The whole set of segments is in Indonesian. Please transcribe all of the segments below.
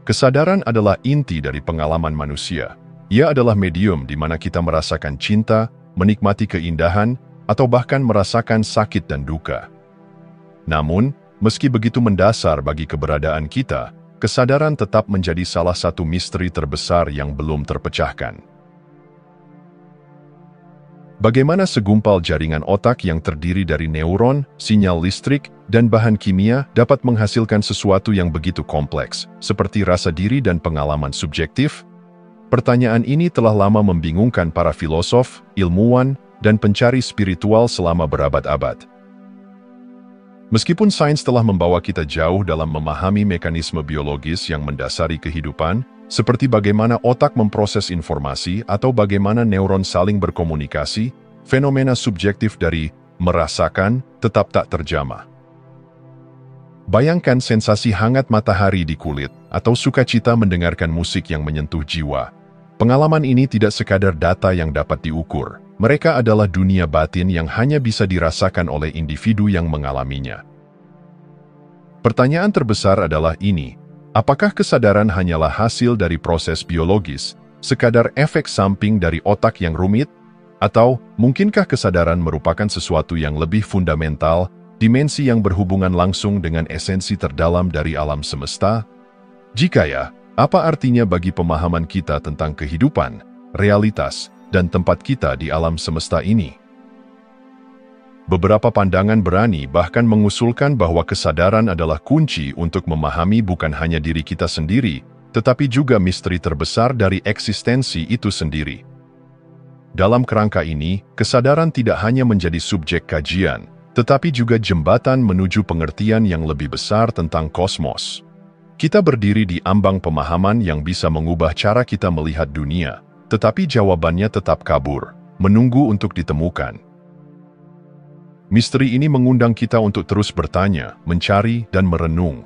Kesadaran adalah inti dari pengalaman manusia. Ia adalah medium di mana kita merasakan cinta, menikmati keindahan, atau bahkan merasakan sakit dan duka. Namun, meski begitu mendasar bagi keberadaan kita, kesadaran tetap menjadi salah satu misteri terbesar yang belum terpecahkan. Bagaimana segumpal jaringan otak yang terdiri dari neuron, sinyal listrik, dan bahan kimia dapat menghasilkan sesuatu yang begitu kompleks, seperti rasa diri dan pengalaman subjektif? Pertanyaan ini telah lama membingungkan para filosof, ilmuwan, dan pencari spiritual selama berabad-abad. Meskipun sains telah membawa kita jauh dalam memahami mekanisme biologis yang mendasari kehidupan, seperti bagaimana otak memproses informasi atau bagaimana neuron saling berkomunikasi, fenomena subjektif dari merasakan tetap tak terjamah. Bayangkan sensasi hangat matahari di kulit atau sukacita mendengarkan musik yang menyentuh jiwa. Pengalaman ini tidak sekadar data yang dapat diukur. Mereka adalah dunia batin yang hanya bisa dirasakan oleh individu yang mengalaminya. Pertanyaan terbesar adalah ini. Apakah kesadaran hanyalah hasil dari proses biologis, sekadar efek samping dari otak yang rumit? Atau, mungkinkah kesadaran merupakan sesuatu yang lebih fundamental, dimensi yang berhubungan langsung dengan esensi terdalam dari alam semesta? Jika ya, apa artinya bagi pemahaman kita tentang kehidupan, realitas, dan tempat kita di alam semesta ini? Beberapa pandangan berani bahkan mengusulkan bahwa kesadaran adalah kunci untuk memahami bukan hanya diri kita sendiri, tetapi juga misteri terbesar dari eksistensi itu sendiri. Dalam kerangka ini, kesadaran tidak hanya menjadi subjek kajian, tetapi juga jembatan menuju pengertian yang lebih besar tentang kosmos. Kita berdiri di ambang pemahaman yang bisa mengubah cara kita melihat dunia, tetapi jawabannya tetap kabur, menunggu untuk ditemukan. Misteri ini mengundang kita untuk terus bertanya, mencari, dan merenung.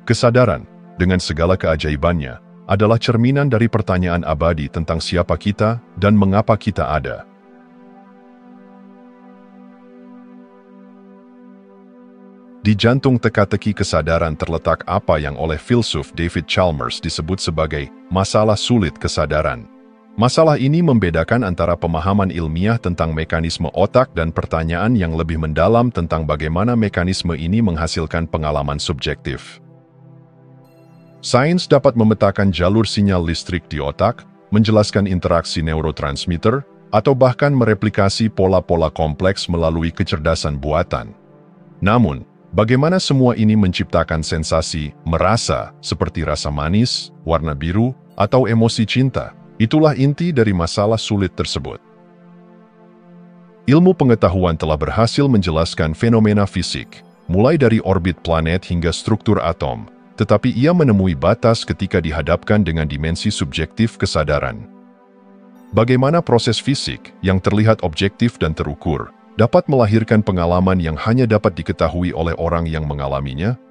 Kesadaran, dengan segala keajaibannya, adalah cerminan dari pertanyaan abadi tentang siapa kita dan mengapa kita ada. Di jantung teka-teki kesadaran terletak apa yang oleh filsuf David Chalmers disebut sebagai masalah sulit kesadaran. Masalah ini membedakan antara pemahaman ilmiah tentang mekanisme otak dan pertanyaan yang lebih mendalam tentang bagaimana mekanisme ini menghasilkan pengalaman subjektif. Sains dapat memetakan jalur sinyal listrik di otak, menjelaskan interaksi neurotransmitter, atau bahkan mereplikasi pola-pola kompleks melalui kecerdasan buatan. Namun, bagaimana semua ini menciptakan sensasi merasa seperti rasa manis, warna biru, atau emosi cinta? Itulah inti dari masalah sulit tersebut. Ilmu pengetahuan telah berhasil menjelaskan fenomena fisik, mulai dari orbit planet hingga struktur atom, tetapi ia menemui batas ketika dihadapkan dengan dimensi subjektif kesadaran. Bagaimana proses fisik, yang terlihat objektif dan terukur, dapat melahirkan pengalaman yang hanya dapat diketahui oleh orang yang mengalaminya?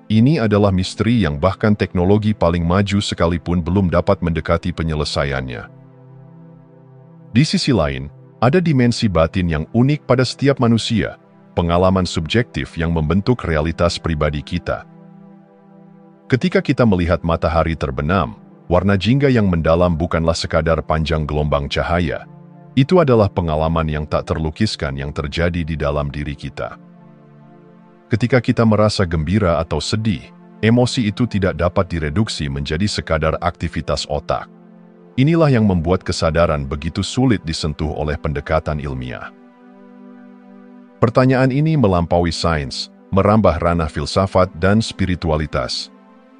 Ini adalah misteri yang bahkan teknologi paling maju sekalipun belum dapat mendekati penyelesaiannya. Di sisi lain, ada dimensi batin yang unik pada setiap manusia, pengalaman subjektif yang membentuk realitas pribadi kita. Ketika kita melihat matahari terbenam, warna jingga yang mendalam bukanlah sekadar panjang gelombang cahaya. Itu adalah pengalaman yang tak terlukiskan yang terjadi di dalam diri kita. Ketika kita merasa gembira atau sedih, emosi itu tidak dapat direduksi menjadi sekadar aktivitas otak. Inilah yang membuat kesadaran begitu sulit disentuh oleh pendekatan ilmiah. Pertanyaan ini melampaui sains, merambah ranah filsafat dan spiritualitas.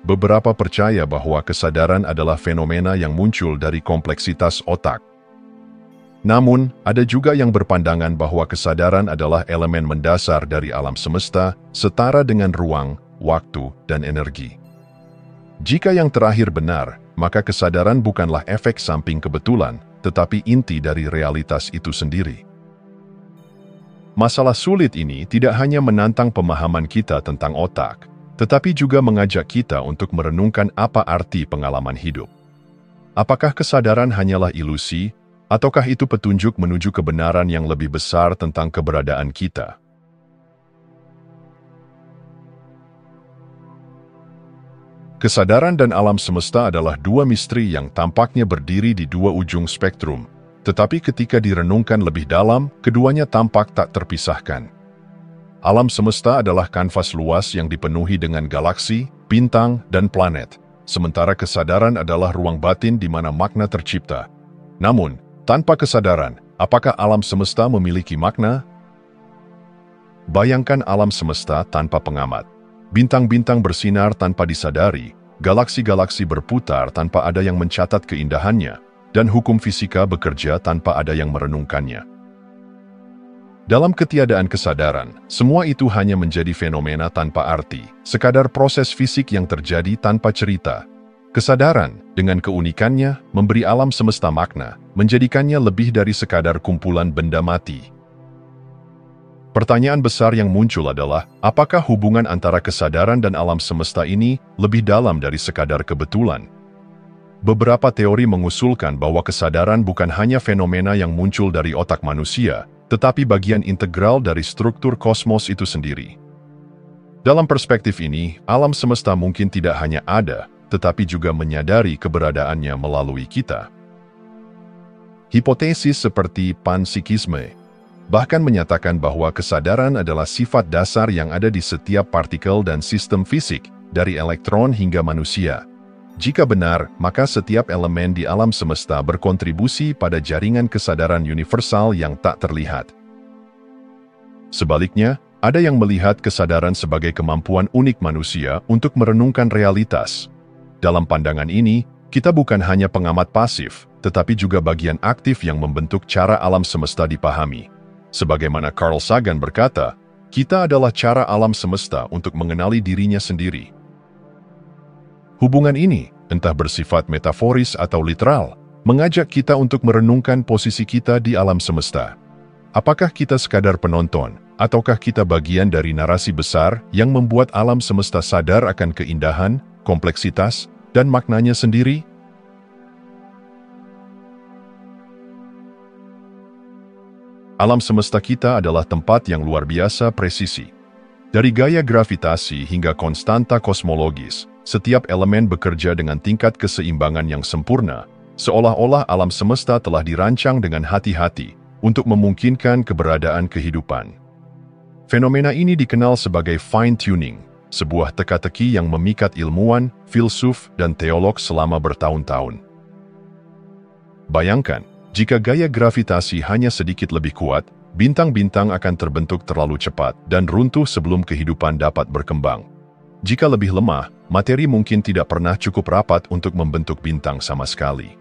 Beberapa percaya bahwa kesadaran adalah fenomena yang muncul dari kompleksitas otak. Namun, ada juga yang berpandangan bahwa kesadaran adalah elemen mendasar dari alam semesta, setara dengan ruang, waktu, dan energi. Jika yang terakhir benar, maka kesadaran bukanlah efek samping kebetulan, tetapi inti dari realitas itu sendiri. Masalah sulit ini tidak hanya menantang pemahaman kita tentang otak, tetapi juga mengajak kita untuk merenungkan apa arti pengalaman hidup. Apakah kesadaran hanyalah ilusi, ataukah itu petunjuk menuju kebenaran yang lebih besar tentang keberadaan kita? Kesadaran dan alam semesta adalah dua misteri yang tampaknya berdiri di dua ujung spektrum, tetapi ketika direnungkan lebih dalam, keduanya tampak tak terpisahkan. Alam semesta adalah kanvas luas yang dipenuhi dengan galaksi, bintang, dan planet, sementara kesadaran adalah ruang batin di mana makna tercipta. Namun, tanpa kesadaran, apakah alam semesta memiliki makna? Bayangkan alam semesta tanpa pengamat. Bintang-bintang bersinar tanpa disadari, galaksi-galaksi berputar tanpa ada yang mencatat keindahannya, dan hukum fisika bekerja tanpa ada yang merenungkannya. Dalam ketiadaan kesadaran, semua itu hanya menjadi fenomena tanpa arti, sekadar proses fisik yang terjadi tanpa cerita. Kesadaran, dengan keunikannya, memberi alam semesta makna, menjadikannya lebih dari sekadar kumpulan benda mati. Pertanyaan besar yang muncul adalah, apakah hubungan antara kesadaran dan alam semesta ini lebih dalam dari sekadar kebetulan? Beberapa teori mengusulkan bahwa kesadaran bukan hanya fenomena yang muncul dari otak manusia, tetapi bagian integral dari struktur kosmos itu sendiri. Dalam perspektif ini, alam semesta mungkin tidak hanya ada, tetapi juga menyadari keberadaannya melalui kita. Hipotesis seperti panpsikisme bahkan menyatakan bahwa kesadaran adalah sifat dasar yang ada di setiap partikel dan sistem fisik, dari elektron hingga manusia. Jika benar, maka setiap elemen di alam semesta berkontribusi pada jaringan kesadaran universal yang tak terlihat. Sebaliknya, ada yang melihat kesadaran sebagai kemampuan unik manusia untuk merenungkan realitas. Dalam pandangan ini, kita bukan hanya pengamat pasif, tetapi juga bagian aktif yang membentuk cara alam semesta dipahami. Sebagaimana Carl Sagan berkata, kita adalah cara alam semesta untuk mengenali dirinya sendiri. Hubungan ini, entah bersifat metaforis atau literal, mengajak kita untuk merenungkan posisi kita di alam semesta. Apakah kita sekadar penonton, ataukah kita bagian dari narasi besar yang membuat alam semesta sadar akan keindahan, kompleksitas, dan maknanya sendiri? Alam semesta kita adalah tempat yang luar biasa presisi. Dari gaya gravitasi hingga konstanta kosmologis, setiap elemen bekerja dengan tingkat keseimbangan yang sempurna, seolah-olah alam semesta telah dirancang dengan hati-hati untuk memungkinkan keberadaan kehidupan. Fenomena ini dikenal sebagai fine-tuning, sebuah teka-teki yang memikat ilmuwan, filsuf, dan teolog selama bertahun-tahun. Bayangkan, jika gaya gravitasi hanya sedikit lebih kuat, bintang-bintang akan terbentuk terlalu cepat dan runtuh sebelum kehidupan dapat berkembang. Jika lebih lemah, materi mungkin tidak pernah cukup rapat untuk membentuk bintang sama sekali.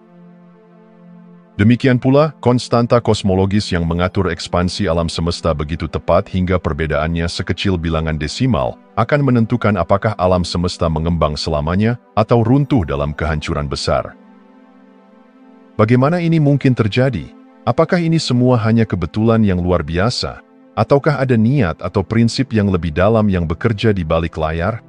Demikian pula, konstanta kosmologis yang mengatur ekspansi alam semesta begitu tepat hingga perbedaannya sekecil bilangan desimal akan menentukan apakah alam semesta mengembang selamanya atau runtuh dalam kehancuran besar. Bagaimana ini mungkin terjadi? Apakah ini semua hanya kebetulan yang luar biasa? Ataukah ada niat atau prinsip yang lebih dalam yang bekerja di balik layar?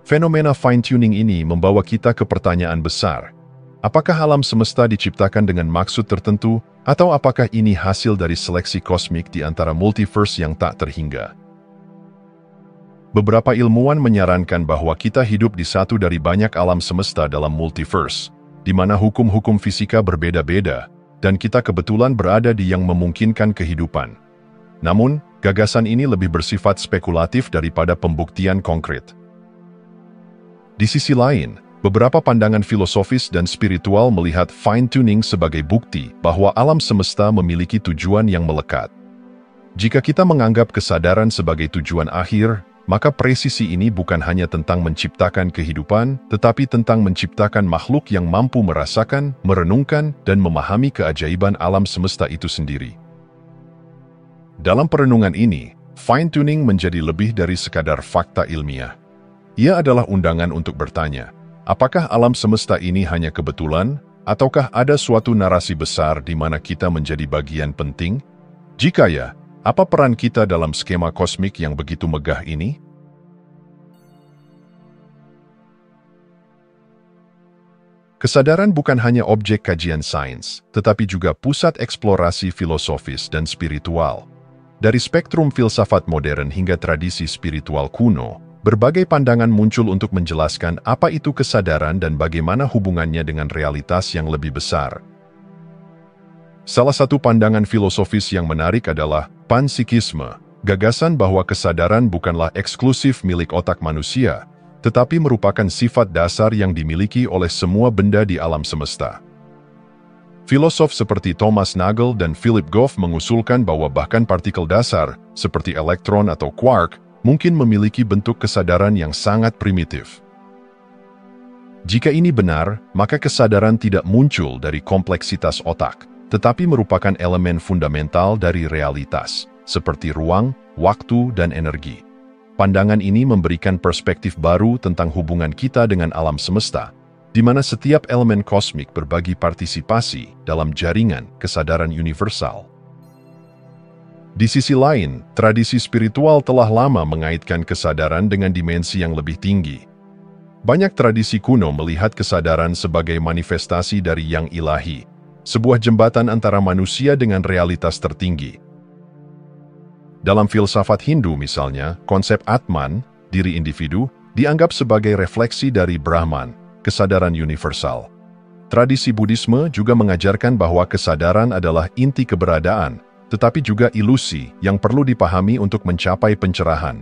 Fenomena fine-tuning ini membawa kita ke pertanyaan besar. Apakah alam semesta diciptakan dengan maksud tertentu, atau apakah ini hasil dari seleksi kosmik di antara multiverse yang tak terhingga? Beberapa ilmuwan menyarankan bahwa kita hidup di satu dari banyak alam semesta dalam multiverse, di mana hukum-hukum fisika berbeda-beda, dan kita kebetulan berada di yang memungkinkan kehidupan. Namun, gagasan ini lebih bersifat spekulatif daripada pembuktian konkret. Di sisi lain, beberapa pandangan filosofis dan spiritual melihat fine-tuning sebagai bukti bahwa alam semesta memiliki tujuan yang melekat. Jika kita menganggap kesadaran sebagai tujuan akhir, maka presisi ini bukan hanya tentang menciptakan kehidupan, tetapi tentang menciptakan makhluk yang mampu merasakan, merenungkan, dan memahami keajaiban alam semesta itu sendiri. Dalam perenungan ini, fine-tuning menjadi lebih dari sekadar fakta ilmiah. Ia adalah undangan untuk bertanya, apakah alam semesta ini hanya kebetulan, ataukah ada suatu narasi besar di mana kita menjadi bagian penting? Jika ya, apa peran kita dalam skema kosmik yang begitu megah ini? Kesadaran bukan hanya objek kajian sains, tetapi juga pusat eksplorasi filosofis dan spiritual. Dari spektrum filsafat modern hingga tradisi spiritual kuno, berbagai pandangan muncul untuk menjelaskan apa itu kesadaran dan bagaimana hubungannya dengan realitas yang lebih besar. Salah satu pandangan filosofis yang menarik adalah panpsikisme, gagasan bahwa kesadaran bukanlah eksklusif milik otak manusia, tetapi merupakan sifat dasar yang dimiliki oleh semua benda di alam semesta. Filosof seperti Thomas Nagel dan Philip Goff mengusulkan bahwa bahkan partikel dasar, seperti elektron atau quark, mungkin memiliki bentuk kesadaran yang sangat primitif. Jika ini benar, maka kesadaran tidak muncul dari kompleksitas otak, tetapi merupakan elemen fundamental dari realitas, seperti ruang, waktu, dan energi. Pandangan ini memberikan perspektif baru tentang hubungan kita dengan alam semesta, di mana setiap elemen kosmik berbagi partisipasi dalam jaringan kesadaran universal. Di sisi lain, tradisi spiritual telah lama mengaitkan kesadaran dengan dimensi yang lebih tinggi. Banyak tradisi kuno melihat kesadaran sebagai manifestasi dari yang ilahi, sebuah jembatan antara manusia dengan realitas tertinggi. Dalam filsafat Hindu misalnya, konsep Atman, diri individu, dianggap sebagai refleksi dari Brahman, kesadaran universal. Tradisi Buddhisme juga mengajarkan bahwa kesadaran adalah inti keberadaan, tetapi juga ilusi yang perlu dipahami untuk mencapai pencerahan.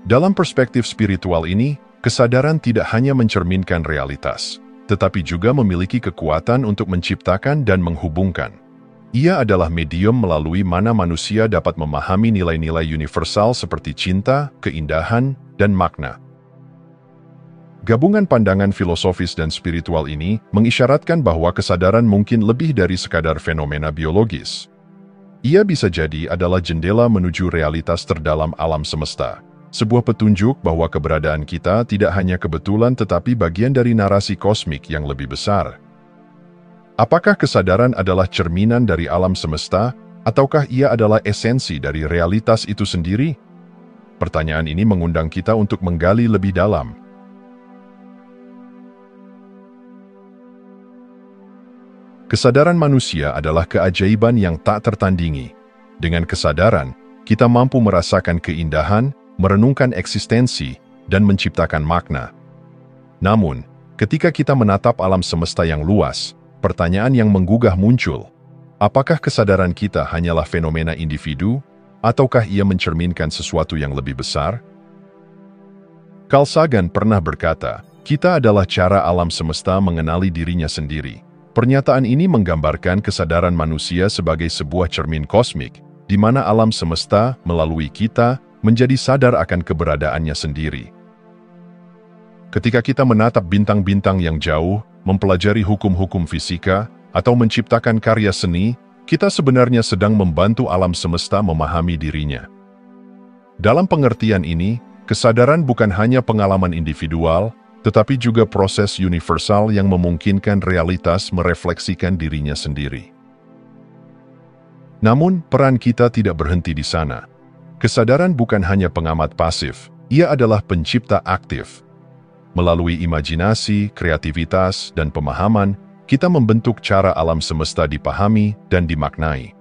Dalam perspektif spiritual ini, kesadaran tidak hanya mencerminkan realitas, tetapi juga memiliki kekuatan untuk menciptakan dan menghubungkan. Ia adalah medium melalui mana manusia dapat memahami nilai-nilai universal seperti cinta, keindahan, dan makna. Gabungan pandangan filosofis dan spiritual ini mengisyaratkan bahwa kesadaran mungkin lebih dari sekadar fenomena biologis. Ia bisa jadi adalah jendela menuju realitas terdalam alam semesta. Sebuah petunjuk bahwa keberadaan kita tidak hanya kebetulan tetapi bagian dari narasi kosmik yang lebih besar. Apakah kesadaran adalah cerminan dari alam semesta, ataukah ia adalah esensi dari realitas itu sendiri? Pertanyaan ini mengundang kita untuk menggali lebih dalam. Kesadaran manusia adalah keajaiban yang tak tertandingi. Dengan kesadaran, kita mampu merasakan keindahan, merenungkan eksistensi, dan menciptakan makna. Namun, ketika kita menatap alam semesta yang luas, pertanyaan yang menggugah muncul. Apakah kesadaran kita hanyalah fenomena individu, ataukah ia mencerminkan sesuatu yang lebih besar? Carl Sagan pernah berkata, "Kita adalah cara alam semesta mengenali dirinya sendiri." Pernyataan ini menggambarkan kesadaran manusia sebagai sebuah cermin kosmik, di mana alam semesta, melalui kita, menjadi sadar akan keberadaannya sendiri. Ketika kita menatap bintang-bintang yang jauh, mempelajari hukum-hukum fisika, atau menciptakan karya seni, kita sebenarnya sedang membantu alam semesta memahami dirinya. Dalam pengertian ini, kesadaran bukan hanya pengalaman individual, tetapi juga proses universal yang memungkinkan realitas merefleksikan dirinya sendiri. Namun, peran kita tidak berhenti di sana. Kesadaran bukan hanya pengamat pasif, ia adalah pencipta aktif. Melalui imajinasi, kreativitas, dan pemahaman, kita membentuk cara alam semesta dipahami dan dimaknai.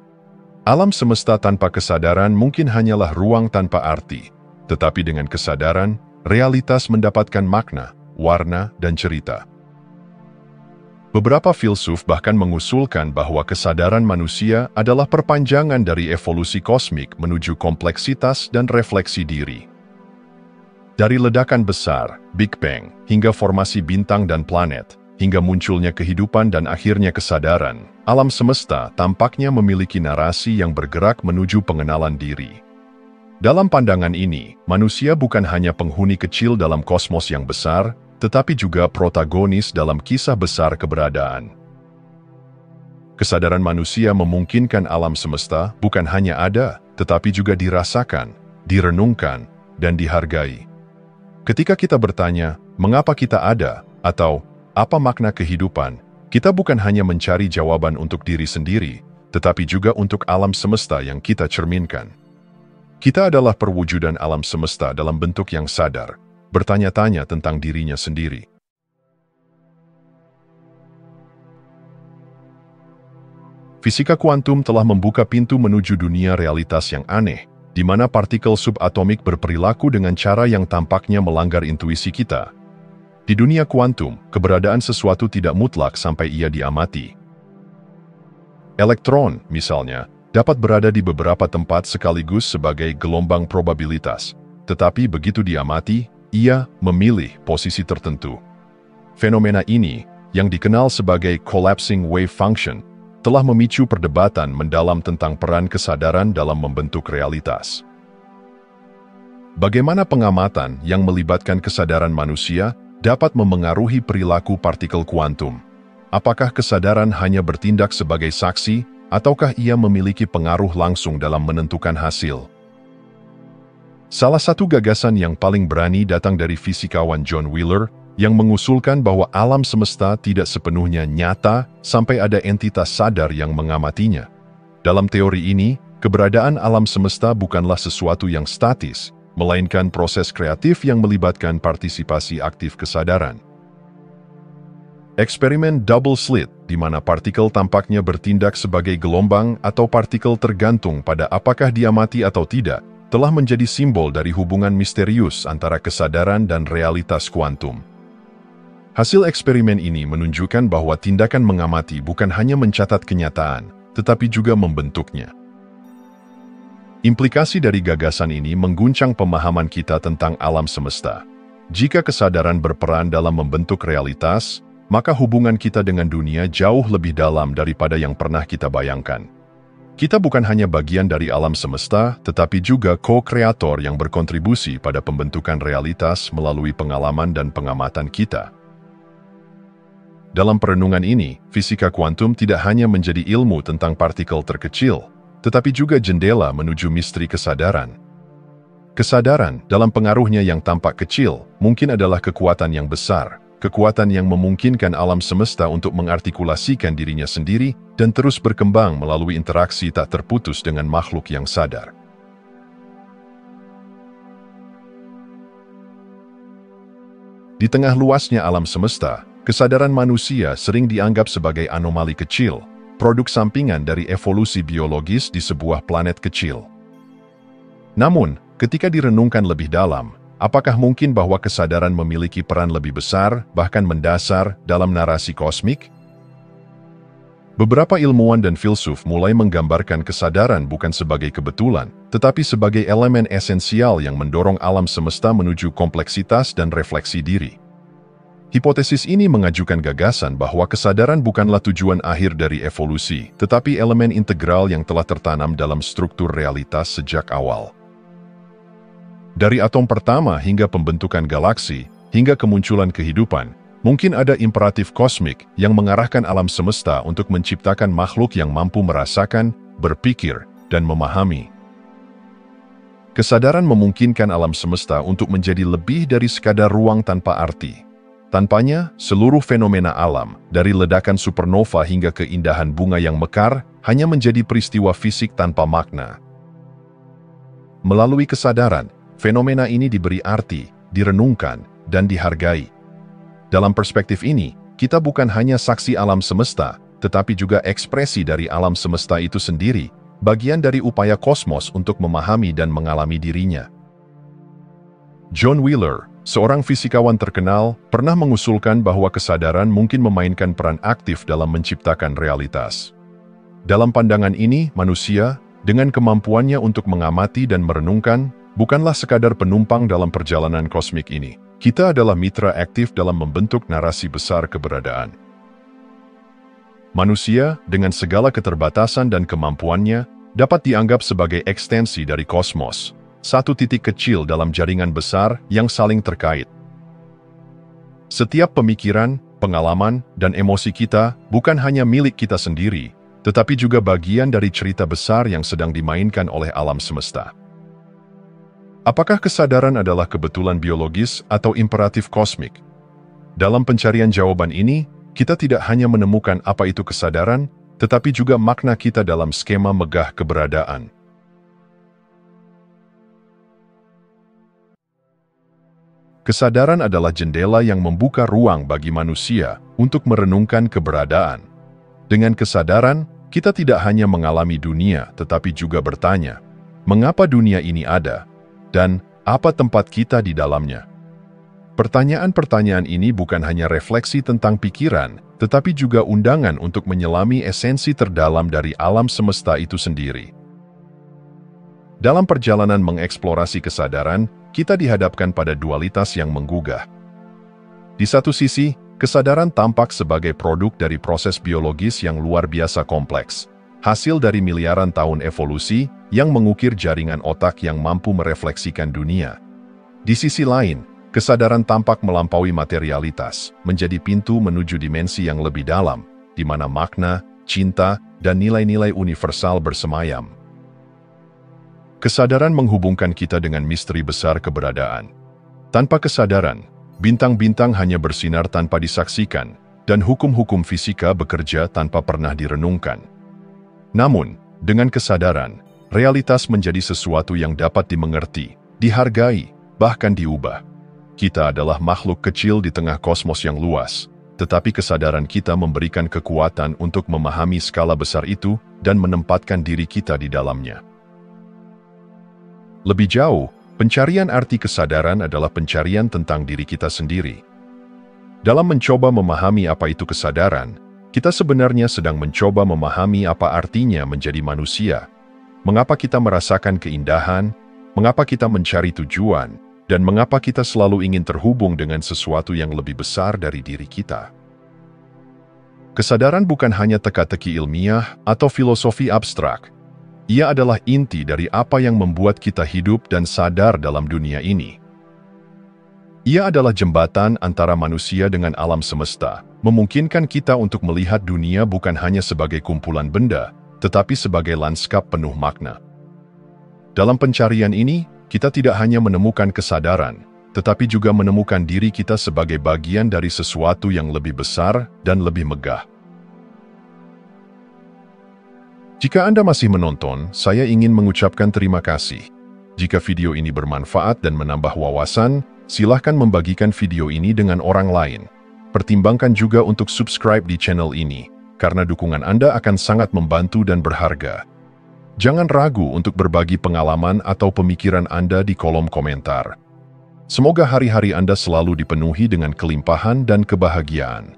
Alam semesta tanpa kesadaran mungkin hanyalah ruang tanpa arti, tetapi dengan kesadaran, realitas mendapatkan makna, warna, dan cerita. Beberapa filsuf bahkan mengusulkan bahwa kesadaran manusia adalah perpanjangan dari evolusi kosmik menuju kompleksitas dan refleksi diri. Dari ledakan besar, Big Bang, hingga formasi bintang dan planet, hingga munculnya kehidupan dan akhirnya kesadaran, alam semesta tampaknya memiliki narasi yang bergerak menuju pengenalan diri. Dalam pandangan ini, manusia bukan hanya penghuni kecil dalam kosmos yang besar, tetapi juga protagonis dalam kisah besar keberadaan. Kesadaran manusia memungkinkan alam semesta bukan hanya ada, tetapi juga dirasakan, direnungkan, dan dihargai. Ketika kita bertanya, mengapa kita ada, atau apa makna kehidupan, kita bukan hanya mencari jawaban untuk diri sendiri, tetapi juga untuk alam semesta yang kita cerminkan. Kita adalah perwujudan alam semesta dalam bentuk yang sadar, bertanya-tanya tentang dirinya sendiri. Fisika kuantum telah membuka pintu menuju dunia realitas yang aneh, di mana partikel subatomik berperilaku dengan cara yang tampaknya melanggar intuisi kita. Di dunia kuantum, keberadaan sesuatu tidak mutlak sampai ia diamati. Elektron, misalnya, dapat berada di beberapa tempat sekaligus sebagai gelombang probabilitas, tetapi begitu diamati, ia memilih posisi tertentu. Fenomena ini, yang dikenal sebagai collapsing wave function, telah memicu perdebatan mendalam tentang peran kesadaran dalam membentuk realitas. Bagaimana pengamatan yang melibatkan kesadaran manusia dapat memengaruhi perilaku partikel kuantum? Apakah kesadaran hanya bertindak sebagai saksi, ataukah ia memiliki pengaruh langsung dalam menentukan hasil? Salah satu gagasan yang paling berani datang dari fisikawan John Wheeler, yang mengusulkan bahwa alam semesta tidak sepenuhnya nyata sampai ada entitas sadar yang mengamatinya. Dalam teori ini, keberadaan alam semesta bukanlah sesuatu yang statis, melainkan proses kreatif yang melibatkan partisipasi aktif kesadaran. Eksperimen double slit, di mana partikel tampaknya bertindak sebagai gelombang atau partikel tergantung pada apakah diamati atau tidak, telah menjadi simbol dari hubungan misterius antara kesadaran dan realitas kuantum. Hasil eksperimen ini menunjukkan bahwa tindakan mengamati bukan hanya mencatat kenyataan, tetapi juga membentuknya. Implikasi dari gagasan ini mengguncang pemahaman kita tentang alam semesta. Jika kesadaran berperan dalam membentuk realitas, maka hubungan kita dengan dunia jauh lebih dalam daripada yang pernah kita bayangkan. Kita bukan hanya bagian dari alam semesta, tetapi juga co-kreator yang berkontribusi pada pembentukan realitas melalui pengalaman dan pengamatan kita. Dalam perenungan ini, fisika kuantum tidak hanya menjadi ilmu tentang partikel terkecil, tetapi juga jendela menuju misteri kesadaran. Kesadaran, dalam pengaruhnya yang tampak kecil, mungkin adalah kekuatan yang besar, kekuatan yang memungkinkan alam semesta untuk mengartikulasikan dirinya sendiri dan terus berkembang melalui interaksi tak terputus dengan makhluk yang sadar. Di tengah luasnya alam semesta, kesadaran manusia sering dianggap sebagai anomali kecil, produk sampingan dari evolusi biologis di sebuah planet kecil. Namun, ketika direnungkan lebih dalam, apakah mungkin bahwa kesadaran memiliki peran lebih besar, bahkan mendasar, dalam narasi kosmik? Beberapa ilmuwan dan filsuf mulai menggambarkan kesadaran bukan sebagai kebetulan, tetapi sebagai elemen esensial yang mendorong alam semesta menuju kompleksitas dan refleksi diri. Hipotesis ini mengajukan gagasan bahwa kesadaran bukanlah tujuan akhir dari evolusi, tetapi elemen integral yang telah tertanam dalam struktur realitas sejak awal. Dari atom pertama hingga pembentukan galaksi, hingga kemunculan kehidupan, mungkin ada imperatif kosmik yang mengarahkan alam semesta untuk menciptakan makhluk yang mampu merasakan, berpikir, dan memahami. Kesadaran memungkinkan alam semesta untuk menjadi lebih dari sekadar ruang tanpa arti. Tanpanya, seluruh fenomena alam, dari ledakan supernova hingga keindahan bunga yang mekar, hanya menjadi peristiwa fisik tanpa makna. Melalui kesadaran, fenomena ini diberi arti, direnungkan, dan dihargai. Dalam perspektif ini, kita bukan hanya saksi alam semesta, tetapi juga ekspresi dari alam semesta itu sendiri, bagian dari upaya kosmos untuk memahami dan mengalami dirinya. John Wheeler, seorang fisikawan terkenal, pernah mengusulkan bahwa kesadaran mungkin memainkan peran aktif dalam menciptakan realitas. Dalam pandangan ini, manusia, dengan kemampuannya untuk mengamati dan merenungkan, bukanlah sekadar penumpang dalam perjalanan kosmik ini. Kita adalah mitra aktif dalam membentuk narasi besar keberadaan. Manusia, dengan segala keterbatasan dan kemampuannya, dapat dianggap sebagai ekstensi dari kosmos, satu titik kecil dalam jaringan besar yang saling terkait. Setiap pemikiran, pengalaman, dan emosi kita bukan hanya milik kita sendiri, tetapi juga bagian dari cerita besar yang sedang dimainkan oleh alam semesta. Apakah kesadaran adalah kebetulan biologis atau imperatif kosmik? Dalam pencarian jawaban ini, kita tidak hanya menemukan apa itu kesadaran, tetapi juga makna kita dalam skema megah keberadaan. Kesadaran adalah jendela yang membuka ruang bagi manusia untuk merenungkan keberadaan. Dengan kesadaran, kita tidak hanya mengalami dunia, tetapi juga bertanya, Mengapa dunia ini ada? Dan apa tempat kita di dalamnya? Pertanyaan-pertanyaan ini bukan hanya refleksi tentang pikiran, tetapi juga undangan untuk menyelami esensi terdalam dari alam semesta itu sendiri. Dalam perjalanan mengeksplorasi kesadaran, kita dihadapkan pada dualitas yang menggugah. Di satu sisi, kesadaran tampak sebagai produk dari proses biologis yang luar biasa kompleks, hasil dari miliaran tahun evolusi yang mengukir jaringan otak yang mampu merefleksikan dunia. Di sisi lain, kesadaran tampak melampaui materialitas, menjadi pintu menuju dimensi yang lebih dalam, di mana makna, cinta, dan nilai-nilai universal bersemayam. Kesadaran menghubungkan kita dengan misteri besar keberadaan. Tanpa kesadaran, bintang-bintang hanya bersinar tanpa disaksikan, dan hukum-hukum fisika bekerja tanpa pernah direnungkan. Namun, dengan kesadaran, realitas menjadi sesuatu yang dapat dimengerti, dihargai, bahkan diubah. Kita adalah makhluk kecil di tengah kosmos yang luas, tetapi kesadaran kita memberikan kekuatan untuk memahami skala besar itu dan menempatkan diri kita di dalamnya. Lebih jauh, pencarian arti kesadaran adalah pencarian tentang diri kita sendiri. Dalam mencoba memahami apa itu kesadaran, kita sebenarnya sedang mencoba memahami apa artinya menjadi manusia, mengapa kita merasakan keindahan, mengapa kita mencari tujuan, dan mengapa kita selalu ingin terhubung dengan sesuatu yang lebih besar dari diri kita. Kesadaran bukan hanya teka-teki ilmiah atau filosofi abstrak. Ia adalah inti dari apa yang membuat kita hidup dan sadar dalam dunia ini. Ia adalah jembatan antara manusia dengan alam semesta, memungkinkan kita untuk melihat dunia bukan hanya sebagai kumpulan benda, tetapi sebagai lanskap penuh makna. Dalam pencarian ini, kita tidak hanya menemukan kesadaran, tetapi juga menemukan diri kita sebagai bagian dari sesuatu yang lebih besar dan lebih megah. Jika Anda masih menonton, saya ingin mengucapkan terima kasih. Jika video ini bermanfaat dan menambah wawasan, silahkan membagikan video ini dengan orang lain. Pertimbangkan juga untuk subscribe di channel ini, karena dukungan Anda akan sangat membantu dan berharga. Jangan ragu untuk berbagi pengalaman atau pemikiran Anda di kolom komentar. Semoga hari-hari Anda selalu dipenuhi dengan kelimpahan dan kebahagiaan.